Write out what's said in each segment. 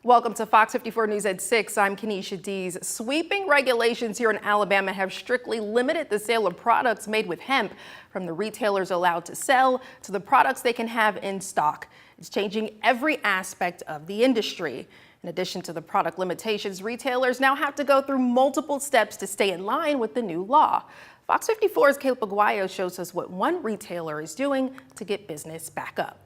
Welcome to Fox 54 News at 6. I'm Kenesha Dees. Sweeping regulations here in Alabama have strictly limited the sale of products made with hemp, from the retailers allowed to sell to the products they can have in stock. It's changing every aspect of the industry. In addition to the product limitations, retailers now have to go through multiple steps to stay in line with the new law. Fox 54's Caleb Aguayo shows us what one retailer is doing to get business back up.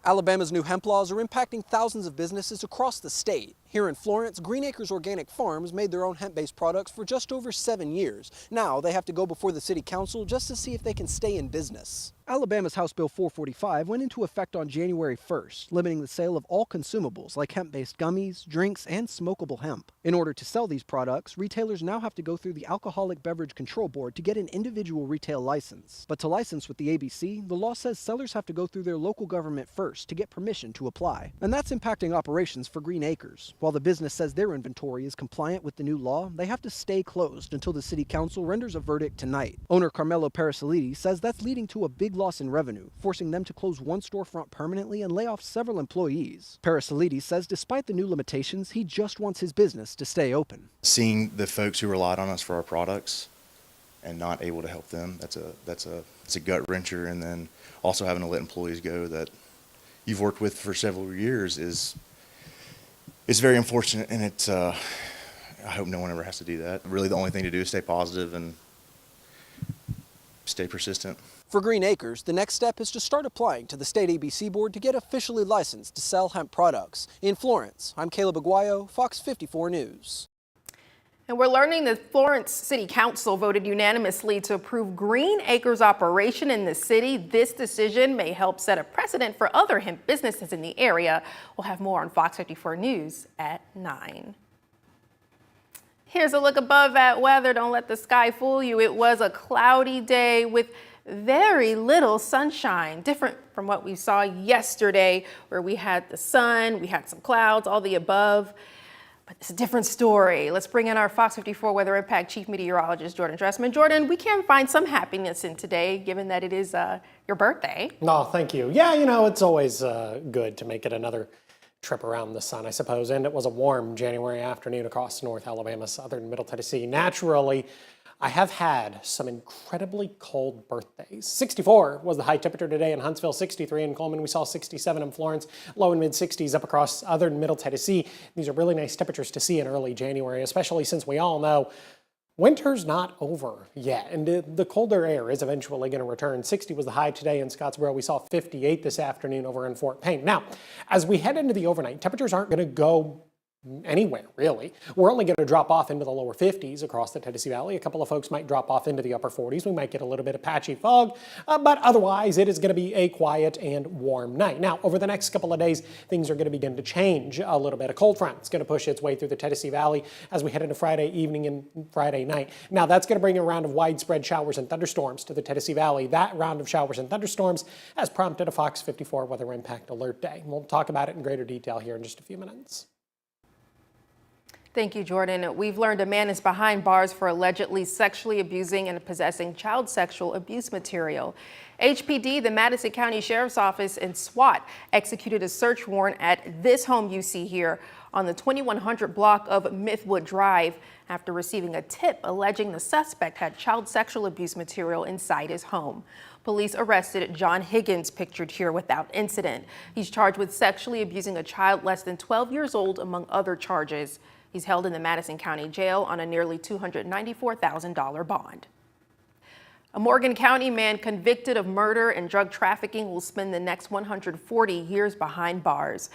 Alabama's new hemp laws are impacting thousands of businesses across the state. Here in Florence, Green Acres Organic Farms made their own hemp-based products for just over 7 years. Now they have to go before the city council just to see if they can stay in business. Alabama's House Bill 445 went into effect on January 1st, limiting the sale of all consumables like hemp-based gummies, drinks, and smokable hemp. In order to sell these products, retailers now have to go through the Alcoholic Beverage Control Board to get an individual retail license. But to license with the ABC, the law says sellers have to go through their local government first to get permission to apply. And that's impacting operations for Green Acres. While the business says their inventory is compliant with the new law, they have to stay closed until the city council renders a verdict tonight. Owner Carmelo Parasolidi says that's leading to a big loss in revenue, forcing them to close one storefront permanently and lay off several employees. Parasolidi says despite the new limitations, he just wants his business to stay open. Seeing the folks who relied on us for our products and not able to help them, it's a gut wrencher. And then also having to let employees go that you've worked with for several years is very unfortunate, and I hope no one ever has to do that. Really, the only thing to do is stay positive and stay persistent. For Green Acres, the next step is to start applying to the state ABC board to get officially licensed to sell hemp products. In Florence, I'm Caleb Aguayo, Fox 54 News. And we're learning that Florence City Council voted unanimously to approve Green Acres operation in the city. This decision may help set a precedent for other hemp businesses in the area. We'll have more on Fox 54 News at 9. Here's a look above at weather. Don't let the sky fool you. It was a cloudy day with very little sunshine, different from what we saw yesterday, where we had the sun, we had some clouds, all the above. But it's a different story. Let's bring in our Fox 54 Weather Impact Chief Meteorologist, Jordan Dressman. Jordan, we can find some happiness in today, given that it is your birthday. No, thank you. Yeah, it's always good to make it another trip around the sun, I suppose. And it was a warm January afternoon across North Alabama, southern Middle Tennessee. Naturally, I have had some incredibly cold birthdays. 64 was the high temperature today in Huntsville, 63 in Coleman. We saw 67 in Florence, low and mid 60s up across southern Middle Tennessee. These are really nice temperatures to see in early January, especially since we all know winter's not over yet, and the colder air is eventually going to return. 60 was the high today in Scottsboro. We saw 58 this afternoon over in Fort Payne. Now, as we head into the overnight, temperatures aren't going to go anywhere, really. We're only going to drop off into the lower 50s across the Tennessee Valley. A couple of folks might drop off into the upper 40s. We might get a little bit of patchy fog, but otherwise it is going to be a quiet and warm night. Now, over the next couple of days, things are going to begin to change a little bit. A cold front is going to push its way through the Tennessee Valley as we head into Friday evening and Friday night. Now, that's going to bring a round of widespread showers and thunderstorms to the Tennessee Valley. That round of showers and thunderstorms has prompted a Fox 54 Weather Impact Alert Day. We'll talk about it in greater detail here in just a few minutes. Thank you, Jordan. We've learned a man is behind bars for allegedly sexually abusing and possessing child sexual abuse material. HPD, the Madison County Sheriff's Office, and SWAT executed a search warrant at this home you see here on the 2100 block of Mythwood Drive after receiving a tip alleging the suspect had child sexual abuse material inside his home. Police arrested John Higgins, pictured here, without incident. He's charged with sexually abusing a child less than 12 years old, among other charges. He's held in the Madison County Jail on a nearly $294,000 bond. A Morgan County man convicted of murder and drug trafficking will spend the next 140 years behind bars.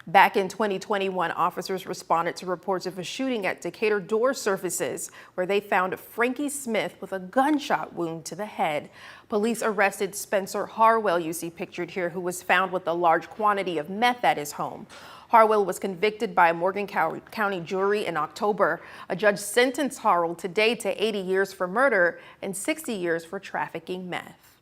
Back in 2021, officers responded to reports of a shooting at Decatur Door Services, where they found Frankie Smith with a gunshot wound to the head. Police arrested Spencer Harwell, you see pictured here, who was found with a large quantity of meth at his home. Harwell was convicted by a Morgan County jury in October. A judge sentenced Harwell today to 80 years for murder and 60 years for trafficking meth.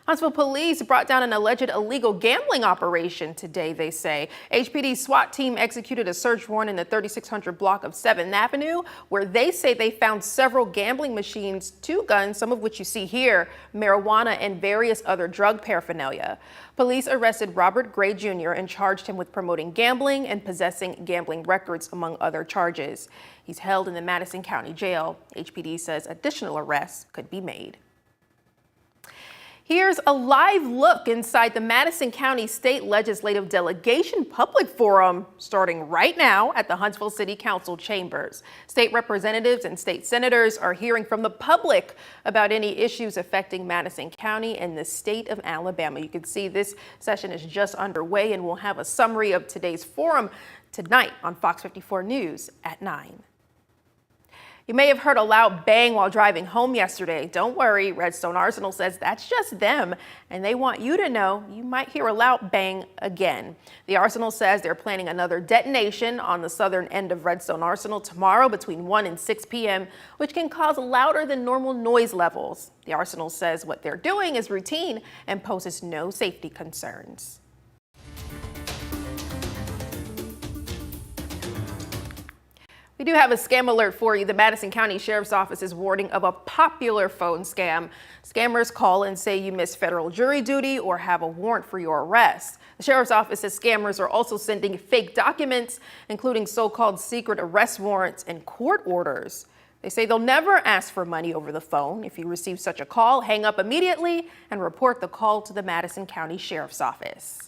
Huntsville police brought down an alleged illegal gambling operation today, they say. HPD SWAT team executed a search warrant in the 3600 block of 7th Avenue, where they say they found several gambling machines, 2 guns, some of which you see here, marijuana, and various other drug paraphernalia. Police arrested Robert Gray Jr. and charged him with promoting gambling and possessing gambling records, among other charges. He's held in the Madison County Jail. HPD says additional arrests could be made. Here's a live look inside the Madison County State Legislative Delegation Public Forum, starting right now at the Huntsville City Council chambers. State representatives and state senators are hearing from the public about any issues affecting Madison County and the state of Alabama. You can see this session is just underway, and we'll have a summary of today's forum tonight on Fox 54 News at 9. You may have heard a loud bang while driving home yesterday. Don't worry, Redstone Arsenal says that's just them, and they want you to know you might hear a loud bang again. The Arsenal says they're planning another detonation on the southern end of Redstone Arsenal tomorrow between 1 and 6 p.m., which can cause louder than normal noise levels. The Arsenal says what they're doing is routine and poses no safety concerns. We do have a scam alert for you. The Madison County Sheriff's Office is warning of a popular phone scam. Scammers call and say you missed federal jury duty or have a warrant for your arrest. The Sheriff's Office says scammers are also sending fake documents, including so-called secret arrest warrants and court orders. They say they'll never ask for money over the phone. If you receive such a call, hang up immediately and report the call to the Madison County Sheriff's Office.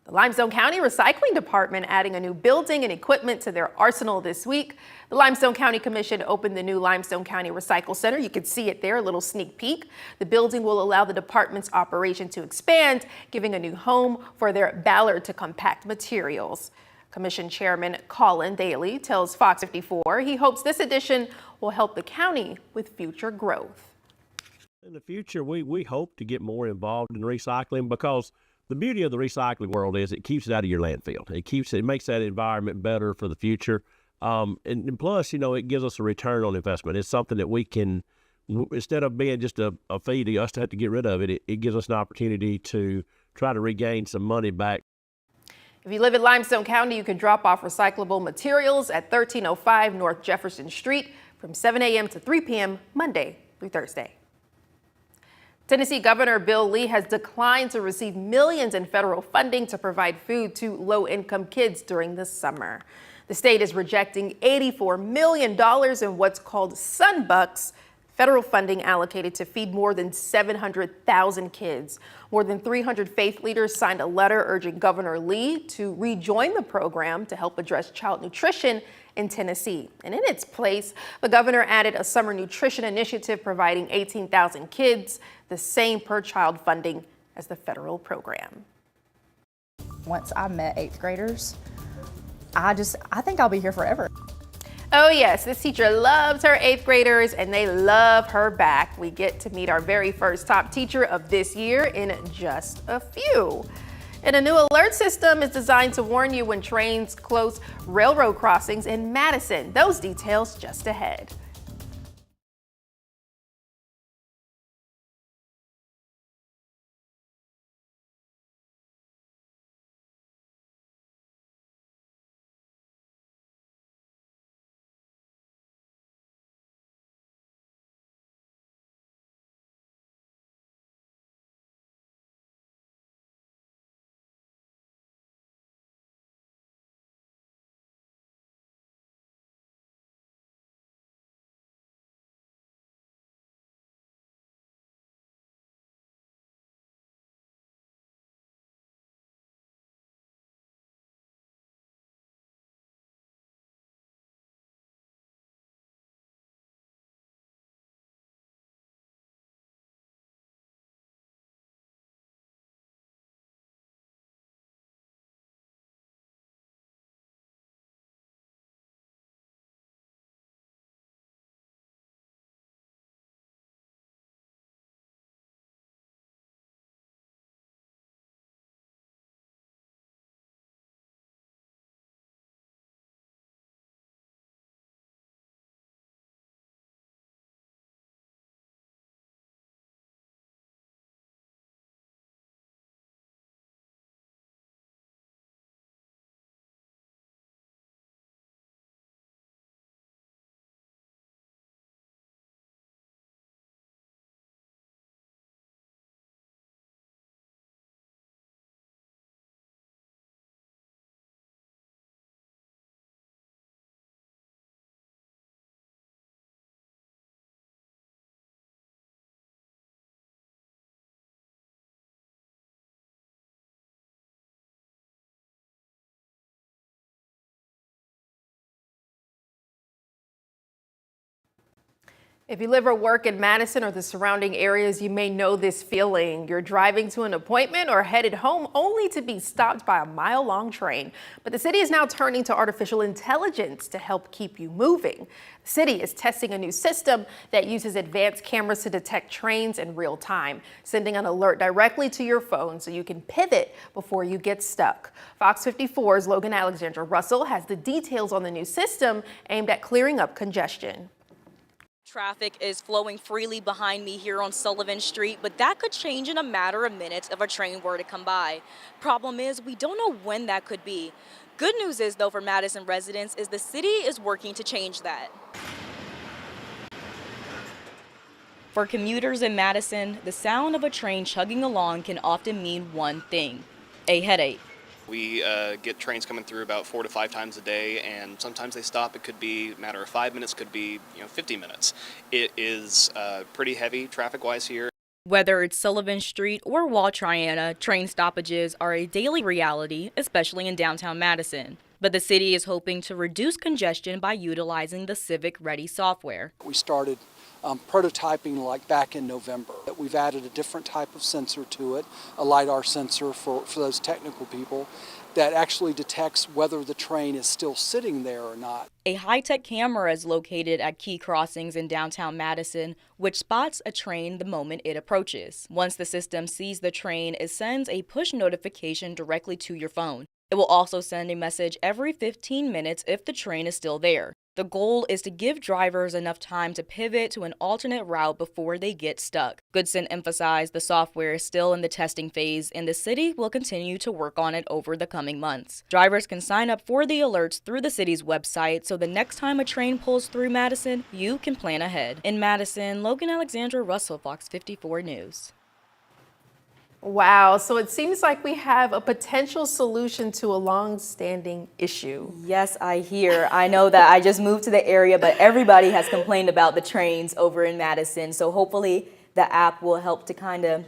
The Limestone County Recycling Department adding a new building and equipment to their arsenal this week. The Limestone County Commission opened the new Limestone County Recycle Center. You can see it there, a little sneak peek. The building will allow the department's operation to expand, giving a new home for their Ballard to compact materials. Commission Chairman Colin Daly tells Fox 54 he hopes this addition will help the county with future growth. In the future, we hope to get more involved in recycling, because the beauty of the recycling world is it keeps it out of your landfill. It makes that environment better for the future. And plus, it gives us a return on investment. It's something that we can, instead of being just a fee to us to have to get rid of it, it gives us an opportunity to try to regain some money back. If you live in Limestone County, you can drop off recyclable materials at 1305 North Jefferson Street from 7 a.m. to 3 p.m. Monday through Thursday. Tennessee Governor Bill Lee has declined to receive millions in federal funding to provide food to low-income kids during the summer. The state is rejecting $84 million in what's called Sunbucks, federal funding allocated to feed more than 700,000 kids. More than 300 faith leaders signed a letter urging Governor Lee to rejoin the program to help address child nutrition in Tennessee. And in its place, the governor added a summer nutrition initiative providing 18,000 kids the same per child funding as the federal program. Once I met 8th graders, I think I'll be here forever. Oh yes, this teacher loves her 8th graders and they love her back. We get to meet our very first top teacher of this year in just a few. And a new alert system is designed to warn you when trains close railroad crossings in Madison. Those details just ahead. If you live or work in Madison or the surrounding areas, you may know this feeling. You're driving to an appointment or headed home only to be stopped by a mile-long train. But the city is now turning to artificial intelligence to help keep you moving. The city is testing a new system that uses advanced cameras to detect trains in real time, sending an alert directly to your phone so you can pivot before you get stuck. Fox 54's Logan Alexandra Russell has the details on the new system aimed at clearing up congestion. Traffic is flowing freely behind me here on Sullivan Street, but that could change in a matter of minutes if a train were to come by. Problem is, we don't know when that could be. Good news is, though, for Madison residents, is the city is working to change that. For commuters in Madison, the sound of a train chugging along can often mean one thing: a headache. We get trains coming through about 4 to 5 times a day, and sometimes they stop. It could be a matter of 5 minutes, could be 50 minutes. It is pretty heavy traffic-wise here. Whether it's Sullivan Street or Wall Triana, train stoppages are a daily reality, especially in downtown Madison. But the city is hoping to reduce congestion by utilizing the Civic Ready software. We started prototyping like back in November. We've added a different type of sensor to it, a LiDAR sensor for those technical people that actually detects whether the train is still sitting there or not. A high-tech camera is located at key crossings in downtown Madison, which spots a train the moment it approaches. Once the system sees the train, it sends a push notification directly to your phone. It will also send a message every 15 minutes if the train is still there. The goal is to give drivers enough time to pivot to an alternate route before they get stuck. Goodson emphasized the software is still in the testing phase, and the city will continue to work on it over the coming months. Drivers can sign up for the alerts through the city's website, so the next time a train pulls through Madison, you can plan ahead. In Madison, Logan Alexandra Russell, Fox 54 News. Wow, so it seems like we have a potential solution to a long-standing issue. Yes, I hear. I know that I just moved to the area, but everybody has complained about the trains over in Madison. So hopefully the app will help to kind of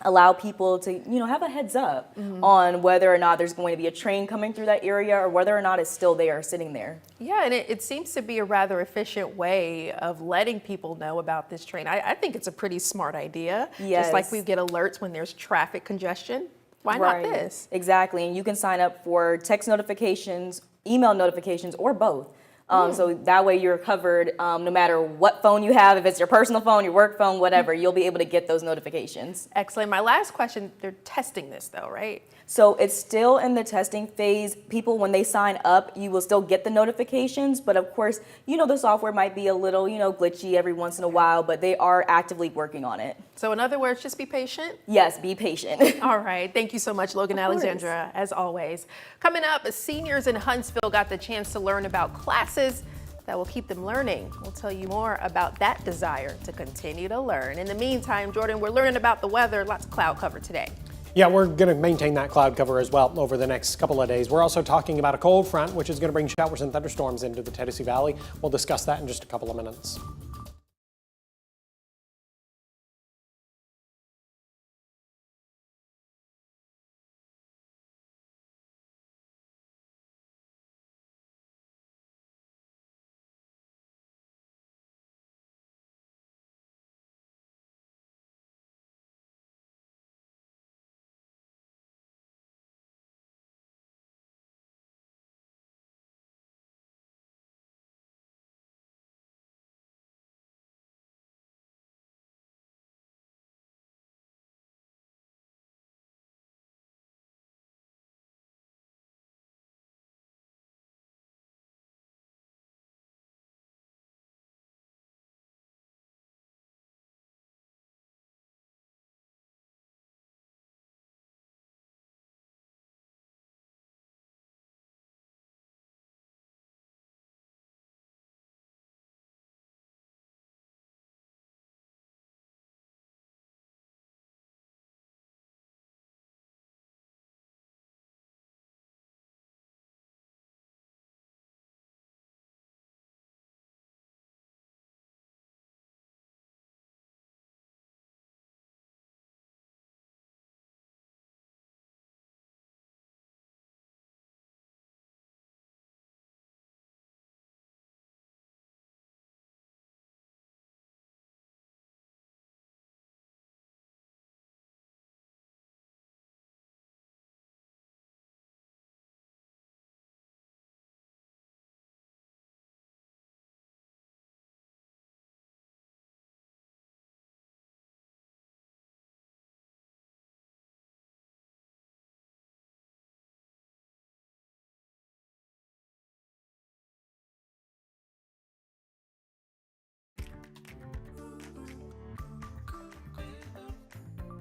allow people to, have a heads up on whether or not there's going to be a train coming through that area or whether or not it's still there, sitting there. Yeah, and it seems to be a rather efficient way of letting people know about this train. I think it's a pretty smart idea. Yes. Just like we get alerts when there's traffic congestion. Why not this? Exactly, and you can sign up for text notifications, email notifications, or both. So that way you're covered no matter what phone you have, if it's your personal phone, your work phone, whatever, you'll be able to get those notifications. Excellent. My last question, they're testing this though, right? So it's still in the testing phase. People, when they sign up, you will still get the notifications. But of course, the software might be a little, glitchy every once in a while, but they are actively working on it. So in other words, just be patient? Yes, be patient. All right. Thank you so much, Logan Alexandra, as always. Coming up, seniors in Huntsville got the chance to learn about classes that will keep them learning. We'll tell you more about that desire to continue to learn. In the meantime, Jordan, we're learning about the weather. Lots of cloud cover today. Yeah, we're going to maintain that cloud cover as well over the next couple of days. We're also talking about a cold front, which is going to bring showers and thunderstorms into the Tennessee Valley. We'll discuss that in just a couple of minutes.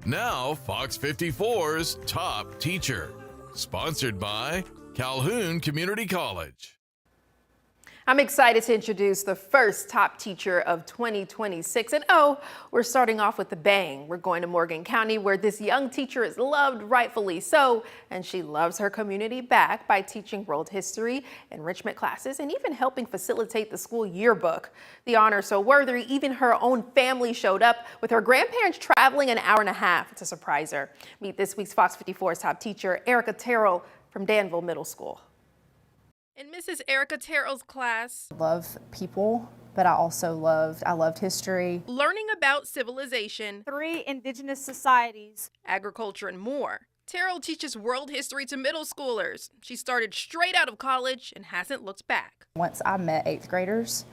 Now, Fox 54's Top Teacher. Sponsored by Calhoun Community College. I'm excited to introduce the first top teacher of 2026. And oh, we're starting off with a bang. We're going to Morgan County, where this young teacher is loved, rightfully so, and she loves her community back by teaching world history, enrichment classes, and even helping facilitate the school yearbook. The honor so worthy, even her own family showed up, with her grandparents traveling an hour and a half to surprise her. Meet this week's Fox 54's top teacher, Erica Terrell from Danville Middle School. In Mrs. Erica Terrell's class, Love people, but I loved history. learning about civilization, 3 indigenous societies. agriculture, and more. Terrell teaches world history to middle schoolers. She started straight out of college and hasn't looked back. Once I met 8th graders,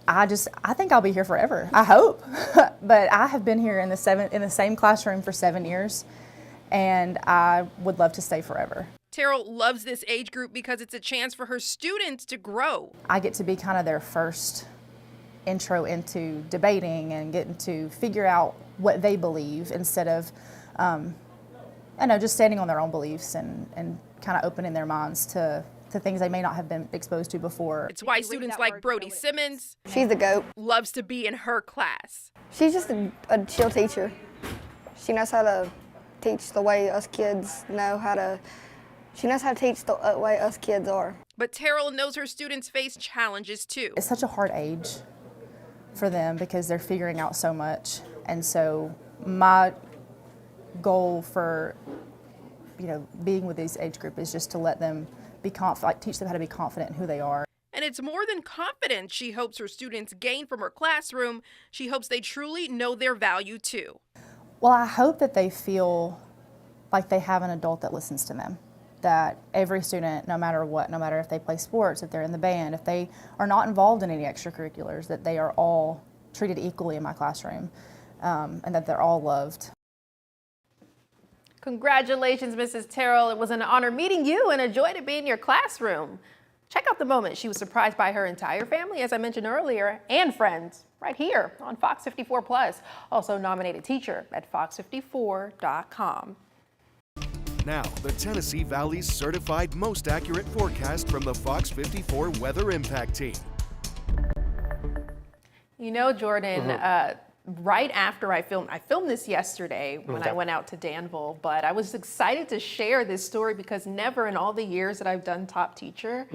I think I'll be here forever. I hope, but I have been here in the same classroom for 7 years, and I would love to stay forever. Terrell loves this age group because it's a chance for her students to grow. I get to be kind of their first intro into debating and getting to figure out what they believe instead of, just standing on their own beliefs and kind of opening their minds to things they may not have been exposed to before. It's why students like Brody Simmons She's the GOAT. loves to be in her class. She's just a chill teacher. She knows how to teach the way us kids know how to. She knows how to teach the way us kids are. But Terrell knows her students face challenges too. It's such a hard age for them because they're figuring out so much. And so my goal for, being with this age group is just to let them be teach them how to be confident in who they are. And it's more than confidence she hopes her students gain from her classroom. She hopes they truly know their value too. Well, I hope that they feel like they have an adult that listens to them. That every student, no matter what, no matter if they play sports, if they're in the band, if they are not involved in any extracurriculars, that they are all treated equally in my classroom, and that they're all loved. Congratulations, Mrs. Terrell. It was an honor meeting you and a joy to be in your classroom. Check out the moment she was surprised by her entire family, as I mentioned earlier, and friends, right here on Fox 54 Plus. Also nominated teacher at fox54.com. Now, the Tennessee Valley's certified most accurate forecast from the Fox 54 Weather Impact Team. You know, Jordan, right after I filmed this yesterday when I went out to Danville, but I was excited to share this story because never in all the years that I've done Top Teacher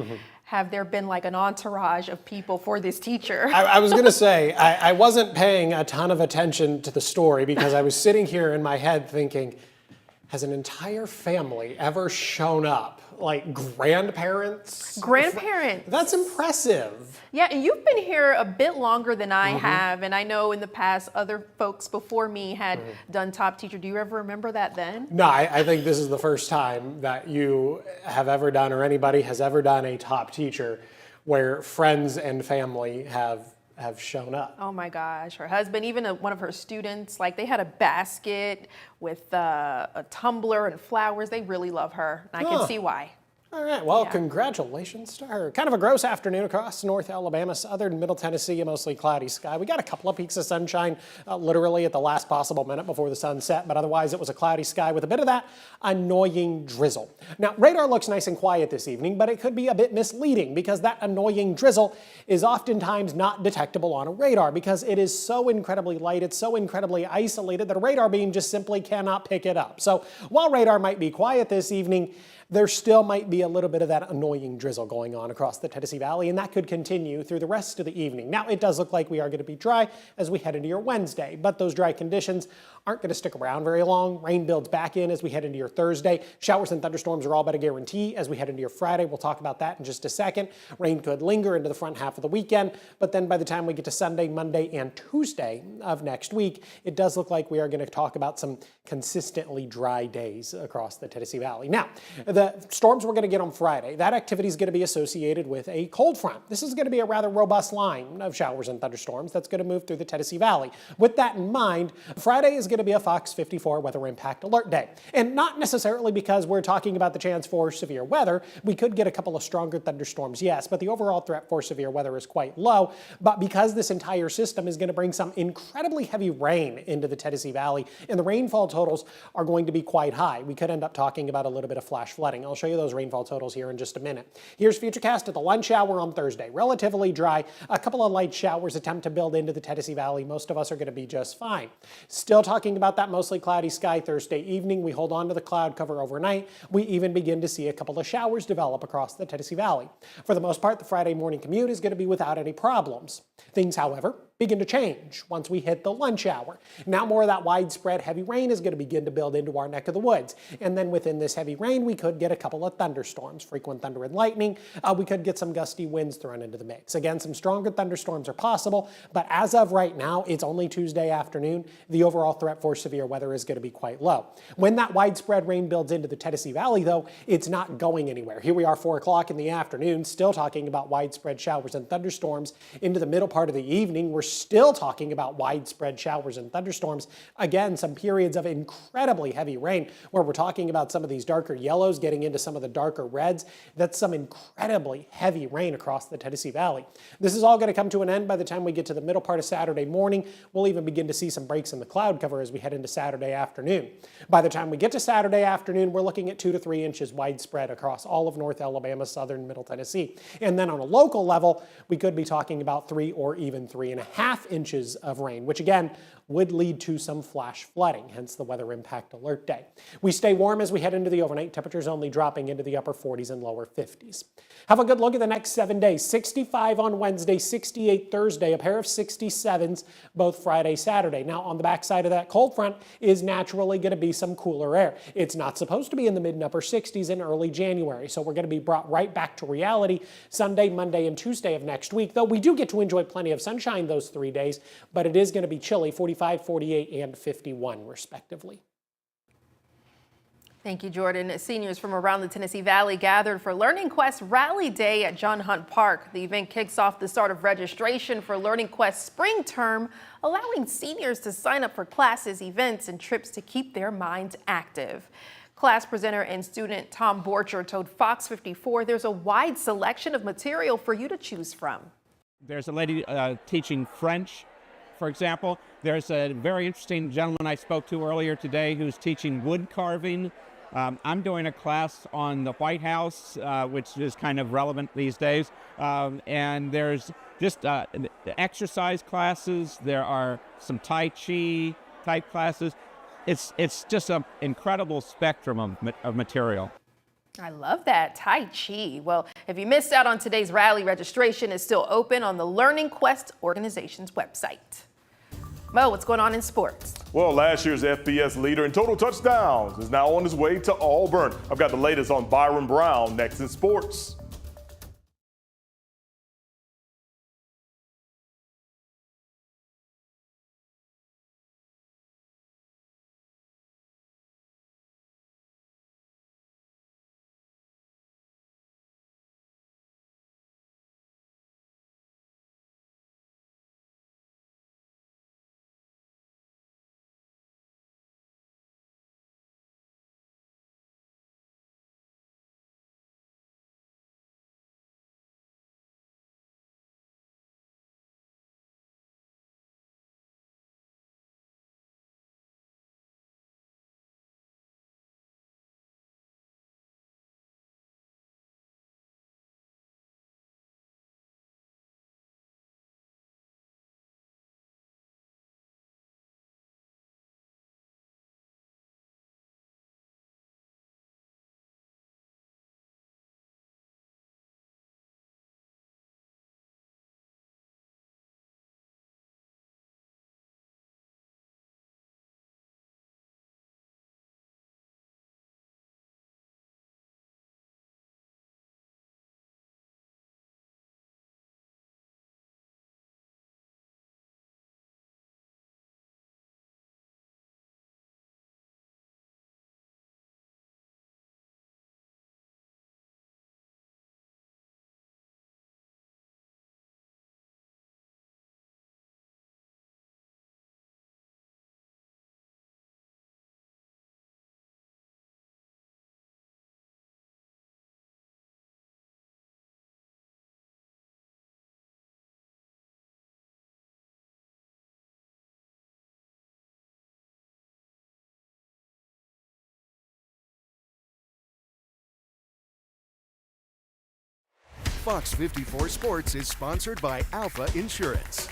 have there been like an entourage of people for this teacher. I was going to say, I wasn't paying a ton of attention to the story because I was sitting here in my head thinking, has an entire family ever shown up? Like grandparents? Grandparents. That's impressive. Yeah, and you've been here a bit longer than I have, and I know in the past other folks before me had done Top Teacher. Do you ever remember that then? No, I think this is the first time that you have ever done, or anybody has ever done, a Top Teacher where friends and family have shown up. Oh my gosh, her husband, even one of her students, like they had a basket with a tumbler and flowers. They really love her, and I can see why. All right, well, congratulations to her. Kind of a gross afternoon across North Alabama, southern Middle Tennessee, a mostly cloudy sky. We got a couple of peaks of sunshine literally at the last possible minute before the sun set, but otherwise it was a cloudy sky with a bit of that annoying drizzle. Now, radar looks nice and quiet this evening, but it could be a bit misleading because that annoying drizzle is oftentimes not detectable on a radar because it is so incredibly light, it's so incredibly isolated that a radar beam just simply cannot pick it up. So while radar might be quiet this evening, there still might be a little bit of that annoying drizzle going on across the Tennessee Valley, and that could continue through the rest of the evening. Now, it does look like we are going to be dry as we head into your Wednesday, but those dry conditions aren't going to stick around very long. Rain builds back in as we head into your Thursday. Showers and thunderstorms are all but a guarantee as we head into your Friday. We'll talk about that in just a second. Rain could linger into the front half of the weekend, but then by the time we get to Sunday, Monday, and Tuesday of next week, it does look like we are going to talk about some consistently dry days across the Tennessee Valley. Now, the The storms we're going to get on Friday, that activity is going to be associated with a cold front. This is going to be a rather robust line of showers and thunderstorms that's going to move through the Tennessee Valley. With that in mind, Friday is going to be a Fox 54 weather impact alert day. And not necessarily because we're talking about the chance for severe weather. We could get a couple of stronger thunderstorms, yes, but the overall threat for severe weather is quite low. But because this entire system is going to bring some incredibly heavy rain into the Tennessee Valley, and the rainfall totals are going to be quite high. We could end up talking about a little bit of flash flooding. I'll show you those rainfall totals here in just a minute. Here's Futurecast at the lunch hour on Thursday. Relatively dry. A couple of light showers attempt to build into the Tennessee Valley. Most of us are going to be just fine. Still talking about that mostly cloudy sky Thursday evening. We hold on to the cloud cover overnight. We even begin to see a couple of showers develop across the Tennessee Valley. For the most part, the Friday morning commute is going to be without any problems. Things, however, begin to change once we hit the lunch hour. Now more of that widespread heavy rain is going to begin to build into our neck of the woods. And then within this heavy rain, we could get a couple of thunderstorms, frequent thunder and lightning. We could get some gusty winds thrown into the mix. Again, some stronger thunderstorms are possible, but as of right now, it's only Tuesday afternoon. The overall threat for severe weather is going to be quite low. When that widespread rain builds into the Tennessee Valley, though, it's not going anywhere. Here we are 4 o'clock in the afternoon, still talking about widespread showers and thunderstorms. Into the middle part of the evening, we're still talking about widespread showers and thunderstorms. Again, some periods of incredibly heavy rain where we're talking about some of these darker yellows getting into some of the darker reds. That's some incredibly heavy rain across the Tennessee Valley. This is all going to come to an end by the time we get to the middle part of Saturday morning. We'll even begin to see some breaks in the cloud cover as we head into Saturday afternoon. By the time we get to Saturday afternoon, we're looking at 2 to 3 inches widespread across all of North Alabama, southern Middle Tennessee. And then on a local level, we could be talking about 3 or even 3.5 inches of rain, which again would lead to some flash flooding, hence the weather impact alert day. We stay warm as we head into the overnight, temperatures only dropping into the upper 40s and lower 50s. Have a good look at the next 7 days. 65 on Wednesday, 68 Thursday, a pair of 67s both Friday, Saturday. Now on the backside of that cold front is naturally going to be some cooler air. It's not supposed to be in the mid and upper 60s in early January, so we're going to be brought right back to reality Sunday, Monday, and Tuesday of next week, though we do get to enjoy plenty of sunshine those 3 days, but it is going to be chilly, 45, 48, and 51 respectively. Thank you, Jordan. Seniors from around the Tennessee Valley gathered for Learning Quest Rally Day at John Hunt Park. The event kicks off the start of registration for Learning Quest spring term, allowing seniors to sign up for classes, events, and trips to keep their minds active. Class presenter and student Tom Borcher told Fox 54 there's a wide selection of material for you to choose from. There's a lady teaching French, for example. There's a very interesting gentleman I spoke to earlier today who's teaching wood carving. I'm doing a class on the White House, which is kind of relevant these days. And there's just exercise classes. There are some Tai Chi type classes. It's just an incredible spectrum of material. I love that, Tai Chi. Well, if you missed out on today's rally, registration is still open on the Learning Quest organization's website. Mo, what's going on in sports? Well, last year's FBS leader in total touchdowns is now on his way to Auburn. I've got the latest on Byron Brown next in sports. Fox 54 Sports is sponsored by Alpha Insurance.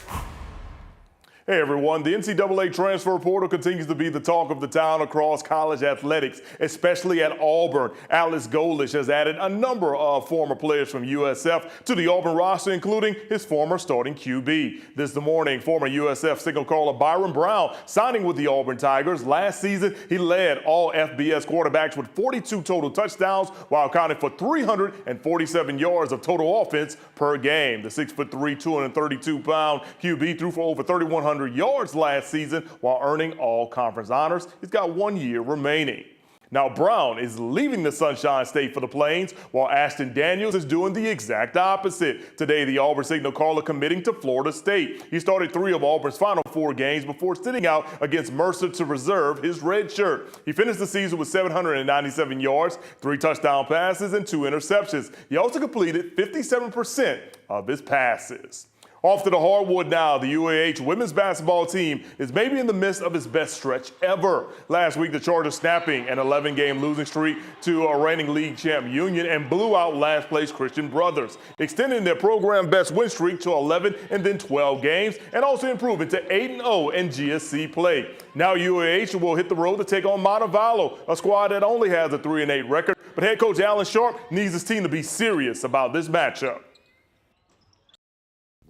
Hey everyone, the NCAA transfer portal continues to be the talk of the town across college athletics, especially at Auburn. Alex Golish has added a number of former players from USF to the Auburn roster, including his former starting QB. This morning, former USF signal caller Byron Brown signing with the Auburn Tigers. Last season, he led all FBS quarterbacks with 42 total touchdowns while accounting for 347 yards of total offense per game. The 6'3", 232-pound QB threw for over 3,100 yards last season while earning all conference honors. He's got 1 year remaining. Now Brown is leaving the Sunshine State for the Plains, while Ashton Daniels is doing the exact opposite. Today, the Auburn signal caller committing to Florida State. He started 3 of Auburn's final 4 games before sitting out against Mercer to reserve his red shirt. He finished the season with 797 yards, 3 touchdown passes, and 2 interceptions. He also completed 57% of his passes. Off to the hardwood now, the UAH women's basketball team is maybe in the midst of its best stretch ever. Last week, the Chargers snapping an 11-game losing streak to a reigning league champ Union and blew out last-place Christian Brothers, extending their program best win streak to 11 and then 12 games, and also improving to 8-0 in GSC play. Now UAH will hit the road to take on Montevallo, a squad that only has a 3-8 record, but head coach Alan Sharp needs his team to be serious about this matchup.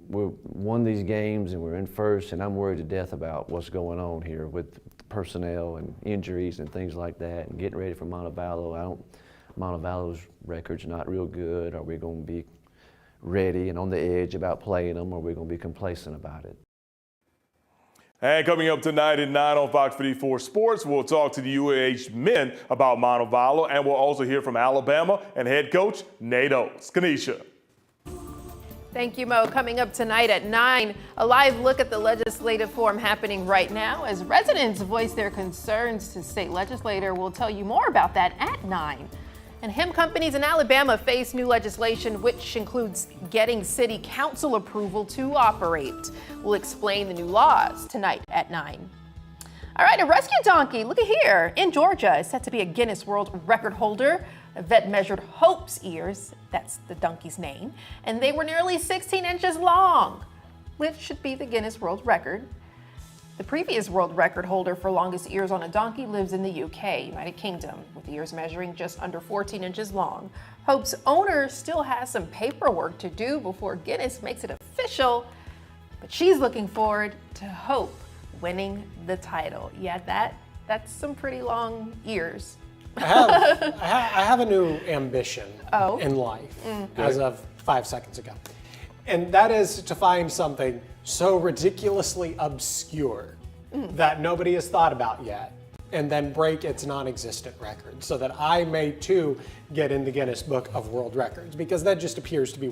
We won these games and we're in first, and I'm worried to death about what's going on here with personnel and injuries and things like that, and getting ready for Montevallo. Montevallo's record's not real good. Are we going to be ready and on the edge about playing them, or are we going to be complacent about it? And coming up tonight at 9 on Fox 54 Sports, we'll talk to the UAH men about Montevallo, and we'll also hear from Alabama and head coach Nate Oates. Kanisha. Thank you, Mo. Coming up tonight at 9, a live look at the legislative forum happening right now as residents voice their concerns to state legislator. We'll tell you more about that at 9. And hemp companies in Alabama face new legislation, which includes getting city council approval to operate. We'll explain the new laws tonight at 9. All right, a rescue donkey, look at here, in Georgia is set to be a Guinness World Record holder. A vet measured Hope's ears, that's the donkey's name, and they were nearly 16 inches long, which should be the Guinness World Record. The previous world record holder for longest ears on a donkey lives in the UK, United Kingdom, with the ears measuring just under 14 inches long. Hope's owner still has some paperwork to do before Guinness makes it official, but she's looking forward to Hope winning the title. Yeah, that's some pretty long ears. I have a new ambition in life as of 5 seconds ago. And that is to find something so ridiculously obscure that nobody has thought about yet, and then break its non-existent record so that I may too get in the Guinness Book of World Records, because that just appears to be what